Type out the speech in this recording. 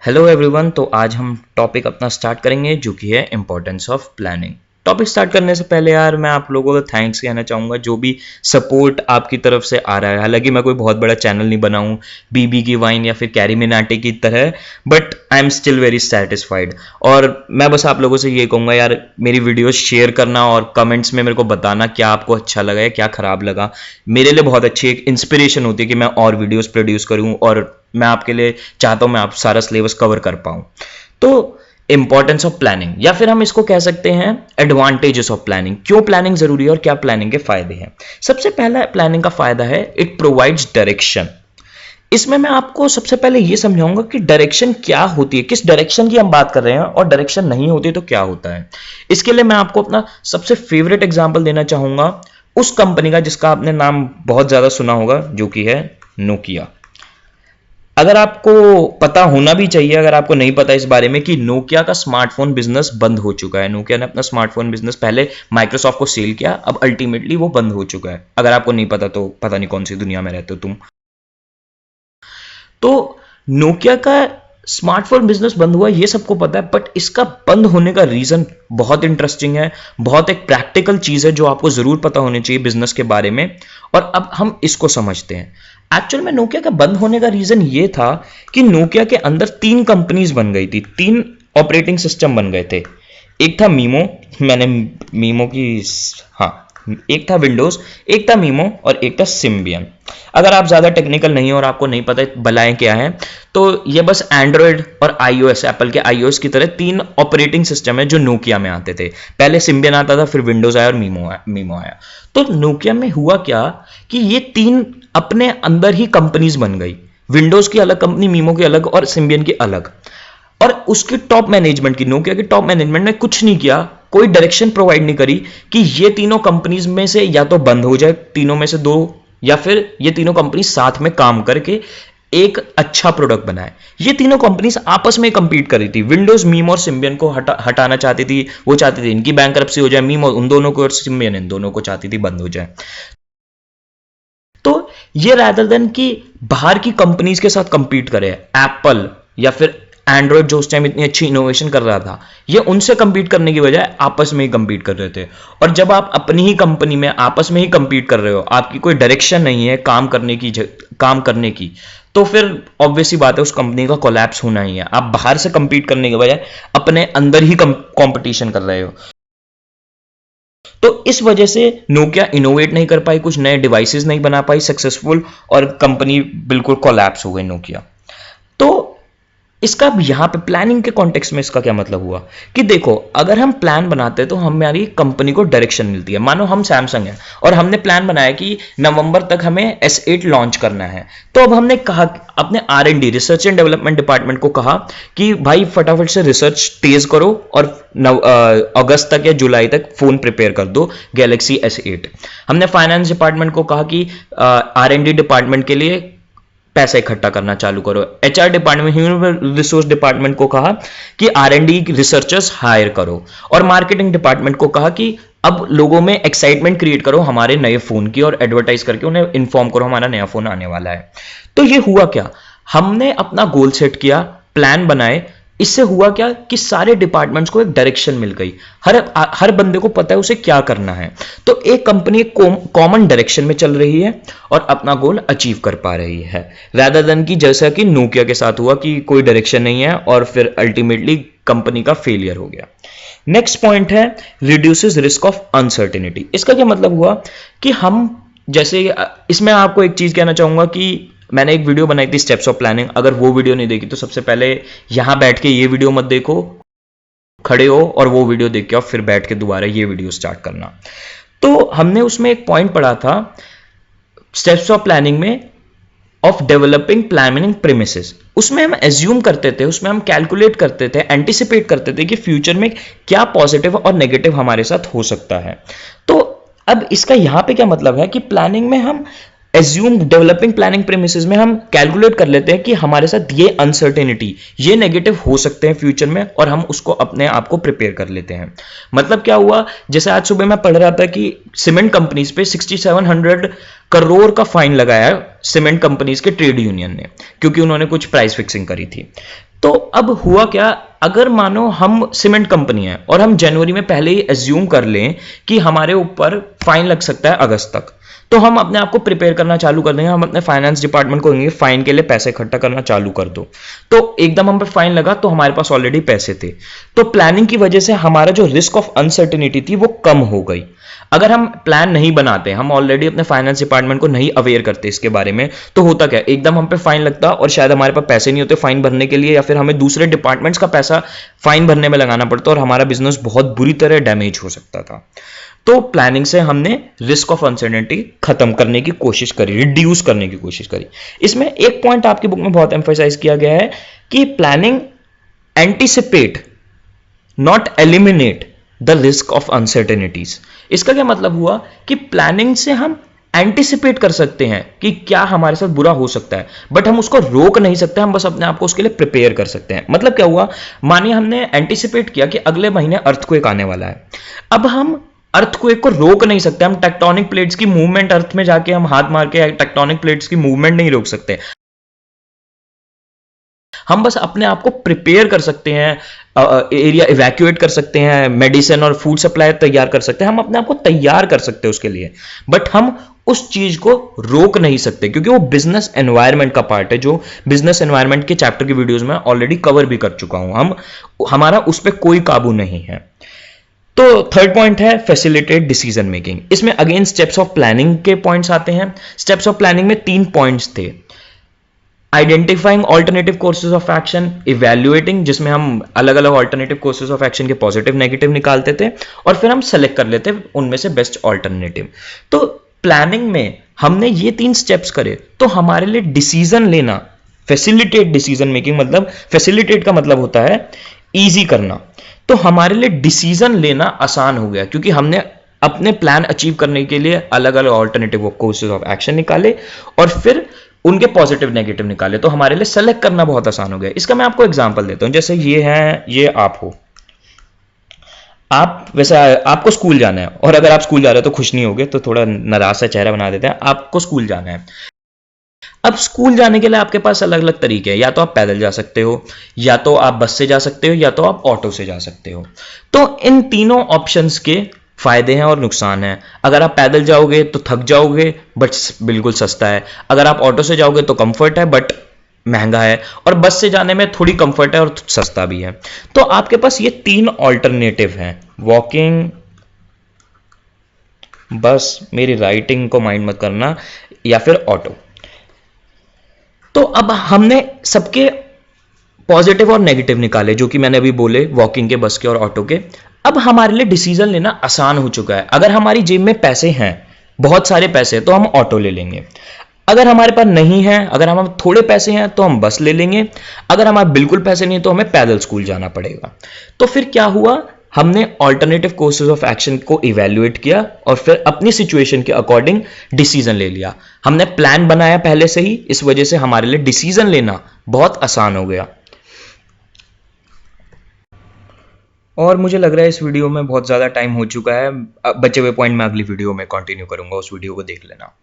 Hello everyone. तो आज हम टॉपिक अपना स्टार्ट करेंगे जो कि है importance of planning. Topic start करने से पहले यार मैं आप लोगों को थैंक्स कहना चाहूँगा जो भी सपोर्ट आपकी तरफ से आ रहा है। हालांकि मैं कोई बहुत बड़ा चैनल नहीं बनाऊँ बीबी की वाइन या फिर कैरी मिनाटी की तरह, but I am still very satisfied. और मैं बस आप लोगों से ये कहूँगा यार, मेरी वीडियोस शेयर करना और कमेंट्स में मेरे को बताना क्या आपको अच्छा लगा या क्या ख़राब लगा। मेरे लिए बहुत अच्छी एक इंस्पिरेशन होती है कि मैं और वीडियोस प्रोड्यूस करूँ और मैं आपके लिए चाहता हूं मैं आप सारा सिलेबस कवर कर पाऊं। तो इंपॉर्टेंस ऑफ प्लानिंग, या फिर हम इसको कह सकते हैं एडवांटेजेस ऑफ प्लानिंग। क्यों प्लानिंग जरूरी है और क्या प्लानिंग के फायदे हैं। सबसे पहला प्लानिंग का फायदा है इट प्रोवाइड्स डायरेक्शन। इसमें मैं आपको सबसे पहले यह समझाऊंगा कि डायरेक्शन क्या होती है, किस डायरेक्शन की हम बात कर रहे हैं, और डायरेक्शन नहीं होती तो क्या होता है। इसके लिए मैं आपको अपना सबसे फेवरेट एग्जांपल देना चाहूंगा उस कंपनी का जिसका आपने नाम बहुत ज्यादा सुना होगा, जो कि है नोकिया। अगर आपको पता होना भी चाहिए, अगर आपको नहीं पता इस बारे में, कि नोकिया का स्मार्टफोन बिजनेस बंद हो चुका है। नोकिया ने अपना स्मार्टफोन बिजनेस पहले माइक्रोसॉफ्ट को सेल किया, अब अल्टीमेटली वो बंद हो चुका है। अगर आपको नहीं पता तो पता नहीं कौन सी दुनिया में रहते हो तुम। तो नोकिया का स्मार्टफोन बिजनेस बंद हुआ ये सबको पता है, बट इसका बंद होने का रीजन बहुत इंटरेस्टिंग है, बहुत एक प्रैक्टिकल चीज है जो आपको जरूर पता होनी चाहिए बिजनेस के बारे में। और अब हम इसको समझते हैं। एक्चुअल में नोकिया का बंद होने का रीजन ये था कि नोकिया के अंदर 3 कंपनीज बन गई थी, 3 ऑपरेटिंग सिस्टम बन गए थे। एक था मीमो, मैंने मीमो की, हाँ, एक था विंडोज, एक था मीमो और एक था सिम्बियन। अगर आप ज्यादा टेक्निकल नहीं हो और आपको नहीं पता बलाएं क्या है, तो ये बस एंड्रॉयड और आईओएस, एप्पल के आईओएस की तरह 3 ऑपरेटिंग सिस्टम है जो नोकिया में आते थे। पहले सिम्बियन आता था, फिर विंडोज आया और मीमो आया। तो नोकिया में हुआ क्या कि ये 3 अपने अंदर ही कंपनीज बन गई। विंडोज की अलग कंपनी, मीमो की अलग और सिम्बियन की अलग। और उसकी टॉप मैनेजमेंट की, नोकिया की टॉप मैनेजमेंट ने कुछ नहीं किया, कोई डायरेक्शन प्रोवाइड नहीं करी कि ये तीनों कंपनीज में से या तो बंद हो जाए, तीनों में से 2, या फिर ये तीनों कंपनी साथ में काम करके एक अच्छा प्रोडक्ट बनाए। ये तीनों कंपनीज आपस में कंपीट कर रही थी। विंडोज मीमो और सिम्बियन को हटाना चाहती थी, वो चाहती थी इनकी बैंकरप्सी हो जाए, मीमो उन दोनों को और सिम्बियन इन दोनों को चाहती थी बंद हो जाए। तो ये रैदर देन कि बाहर की कंपनीज के साथ कंपीट करे, एप्पल या फिर एंड्रॉयड जो उस टाइम इतनी अच्छी इनोवेशन कर रहा था, ये उनसे कंपीट करने की बजाय आपस में ही कंपीट कर रहे थे। और जब आप अपनी ही कंपनी में आपस में ही कंपीट कर रहे हो, आपकी कोई डायरेक्शन नहीं है काम करने की, तो फिर ऑब्वियसली बात है उस कंपनी का कोलैप्स होना ही है। आप बाहर से कंपीट करने के बजाय अपने अंदर ही कंपटीशन कर रहे हो। तो इस वजह से नोकिया इनोवेट नहीं कर पाई, कुछ नए डिवाइसेस नहीं बना पाई सक्सेसफुल, और कंपनी बिल्कुल कोलैप्स हो गई नोकिया। तो इसका यहां पे प्लानिंग के कॉन्टेक्स्ट में इसका क्या मतलब हुआ कि देखो, अगर हम प्लान बनाते हैं तो हमारी कंपनी को डायरेक्शन मिलती है। मानो हम सैमसंग है और हमने प्लान बनाया कि नवंबर तक हमें S8 लॉन्च करना है। तो अब हमने कहा, अपने R&D research and development department को कहा कि भाई फटाफट से रिसर्च तेज करो और अगस्त तक या जुलाई तक फोन प्रिपेयर कर दो गैलेक्सी S8। हमने फाइनेंस डिपार्टमेंट को कहा कि R&D डिपार्टमेंट के लिए पैसा इकट्ठा करना चालू करो। HR department, human resource department को कहा कि R&D रिसर्चर्स हायर करो। और मार्केटिंग डिपार्टमेंट को कहा कि अब लोगों में एक्साइटमेंट क्रिएट करो हमारे नए फोन की, और एडवर्टाइज करके उन्हें इन्फॉर्म करो हमारा नया फोन आने वाला है। तो ये हुआ क्या, हमने अपना गोल सेट किया, प्लान बनाए। इससे हुआ क्या कि सारे डिपार्टमेंट्स को एक डायरेक्शन मिल गई, हर बंदे को पता है उसे क्या करना है। तो एक कंपनी कॉमन डायरेक्शन में चल रही है और अपना गोल अचीव कर पा रही है, रादर देन कि जैसा कि नोकिया के साथ हुआ कि कोई डायरेक्शन नहीं है और फिर अल्टीमेटली कंपनी का फेलियर हो गया। नेक्स्ट पॉइंट है रिड्यूसेस रिस्क ऑफ अनसर्टेनिटी। इसका क्या मतलब हुआ कि हम, जैसे इसमें आपको एक चीज कहना चाहूंगा कि मैंने एक वीडियो बनाई थी स्टेप्स ऑफ प्लानिंग। अगर वो वीडियो नहीं देखी तो सबसे पहले यहां बैठ के ये वीडियो मत देखो, खड़े हो और वो वीडियो देख के और फिर बैठ के दोबारा ये वीडियो स्टार्ट करना। तो हमने उसमें एक पॉइंट पढ़ा था स्टेप्स ऑफ प्लानिंग में, ऑफ डेवलपिंग प्लानिंग प्रीमिसेस। उसमें हम एज्यूम करते थे, उसमें हम कैलकुलेट करते थे, एंटिसिपेट करते थे कि फ्यूचर में क्या पॉजिटिव और नेगेटिव हमारे साथ हो सकता है। तो अब इसका यहां पे क्या मतलब है कि प्लानिंग में हम एज्यूम, डेवलपिंग प्लानिंग प्रीमिसेस में हम कैलकुलेट कर लेते हैं कि हमारे साथ ये अनसर्टेनिटी, ये नेगेटिव हो सकते हैं फ्यूचर में, और हम उसको अपने आप को प्रिपेयर कर लेते हैं। मतलब क्या हुआ, जैसे आज सुबह मैं पढ़ रहा था कि सीमेंट कंपनीज पे 6700 करोड़ का फाइन लगाया सीमेंट कंपनीज के ट्रेड यूनियन ने, क्योंकि उन्होंने कुछ प्राइस फिक्सिंग करी थी। तो अब हुआ क्या, अगर मानो हम सीमेंट कंपनी है और हम जनवरी में पहले ही एज्यूम कर लें कि हमारे ऊपर फाइन लग सकता है अगस्त तक, तो हम अपने आप को प्रिपेयर करना चालू कर देंगे। हम अपने फाइनेंस डिपार्टमेंट को कहेंगे फाइन के लिए पैसे इकट्ठा करना चालू कर दो। तो एकदम हम पे फाइन लगा तो हमारे पास ऑलरेडी पैसे थे, तो प्लानिंग की वजह से हमारा जो रिस्क ऑफ अनसर्टेनिटी थी वो कम हो गई। अगर हम प्लान नहीं बनाते, हम ऑलरेडी अपने फाइनेंस डिपार्टमेंट को नहीं अवेयर करते इसके बारे में, तो होता क्या, एकदम हम पे फाइन लगता और शायद हमारे पास पैसे नहीं होते फाइन भरने के लिए, या फिर हमें दूसरे डिपार्टमेंट्स का पैसा फाइन भरने में लगाना पड़ता और हमारा बिजनेस बहुत बुरी तरह डैमेज हो सकता था। तो प्लानिंग से हमने रिस्क ऑफ अनसर्टेनिटी खत्म करने की कोशिश करी, रिड्यूस करने की कोशिश करी। इसमें एक पॉइंट आपकी बुक में बहुत एम्फेसाइज किया गया है कि planning anticipate not eliminate the risk of uncertainties. इसका क्या मतलब हुआ कि प्लानिंग से हम एंटीसिपेट कर सकते हैं कि क्या हमारे साथ बुरा हो सकता है, बट हम उसको रोक नहीं सकते, हम बस अपने आप को उसके लिए प्रिपेयर कर सकते हैं। मतलब क्या हुआ, मानिए हमने एंटीसिपेट किया कि अगले महीने अर्थक्वेक आने वाला है। अब हम अर्थक्वेक को रोक नहीं सकते, हम टेक्टोनिक प्लेट्स की मूवमेंट, अर्थ में जाके हम हाथ मार के टेक्टोनिक प्लेट्स की मूवमेंट नहीं रोक सकते। हम बस अपने आप को प्रिपेयर कर सकते हैं, एरिया इवैक्यूएट कर सकते हैं, मेडिसिन और फूड सप्लाई तैयार कर सकते हैं, हम अपने आप को तैयार कर सकते हैं उसके लिए, बट हम उस चीज को रोक नहीं सकते क्योंकि वो बिजनेस एनवायरनमेंट का पार्ट है, जो बिजनेस एनवायरनमेंट के चैप्टर की वीडियोस में ऑलरेडी कवर भी कर चुका हूं। हमारा उस पर कोई काबू नहीं है। तो थर्ड पॉइंट है फैसिलिटेट डिसीजन मेकिंग। इसमें अगेन स्टेप्स ऑफ प्लानिंग के पॉइंट्स आते हैं। स्टेप्स ऑफ प्लानिंग में 3 पॉइंट्स थे। Identifying alternative courses of action, evaluating, जिसमें हम अलग अलग ऑल्टरनेटिव कोर्सेज ऑफ एक्शन के पॉजिटिव नेगेटिव निकालते थे और फिर हम सेलेक्ट कर लेते उनमें से बेस्ट ऑल्टरनेटिव। तो प्लानिंग में हमने ये 3 स्टेप्स करे तो हमारे लिए डिसीजन लेना, फैसिलिटेट डिसीजन मेकिंग, मतलब फैसिलिटेट का मतलब होता है ईजी करना, तो हमारे लिए डिसीजन लेना आसान हो गया क्योंकि हमने अपने प्लान अचीव करने के लिए अलग अलग ऑल्टरनेटिव कोर्सेज ऑफ एक्शन निकाले और फिर उनके पॉजिटिव नेगेटिव निकाले, तो हमारे लिए सेलेक्ट करना बहुत आसान हो गया। इसका मैं आपको एग्जांपल देता हूं, जैसे ये है, ये आप हो, आप वैसे आपको स्कूल जाना है और अगर आप स्कूल जा रहे हो तो खुश नहीं होगे, तो थोड़ा नाराज सा चेहरा बना देते हैं। आपको स्कूल जाना है। अब स्कूल जाने के लिए आपके पास अलग अलग तरीके हैं, या तो आप पैदल जा सकते हो, या तो आप बस से जा सकते हो, या तो आप ऑटो से जा सकते हो। तो इन तीनों ऑप्शंस के फायदे हैं और नुकसान हैं। अगर आप पैदल जाओगे तो थक जाओगे बट बिल्कुल सस्ता है, अगर आप ऑटो से जाओगे तो कंफर्ट है बट महंगा है, और बस से जाने में थोड़ी कंफर्ट है और सस्ता भी है। तो आपके पास ये 3 ऑल्टरनेटिव हैं, वॉकिंग, बस, मेरी राइटिंग को माइंड मत करना, या फिर ऑटो। तो अब हमने सबके पॉजिटिव और नेगेटिव निकाले, जो कि मैंने अभी बोले, वॉकिंग के, बस के और ऑटो के। अब हमारे लिए डिसीजन लेना आसान हो चुका है। अगर हमारी जेब में पैसे हैं, बहुत सारे पैसे, तो हम ऑटो ले लेंगे। अगर हमारे पास नहीं है, अगर हम थोड़े पैसे हैं तो हम बस ले लेंगे। अगर हमारे बिल्कुल पैसे नहीं तो हमें पैदल स्कूल जाना पड़ेगा। तो फिर क्या हुआ, हमने ऑल्टरनेटिव कोर्सेज ऑफ एक्शन को इवैल्यूएट किया और फिर अपनी सिचुएशन के अकॉर्डिंग डिसीजन ले लिया। हमने प्लान बनाया पहले से ही, इस वजह से हमारे लिए डिसीजन लेना बहुत आसान हो गया। और मुझे लग रहा है इस वीडियो में बहुत ज़्यादा टाइम हो चुका है। बचे हुए पॉइंट मैं अगली वीडियो में कंटिन्यू करूंगा, उस वीडियो को देख लेना।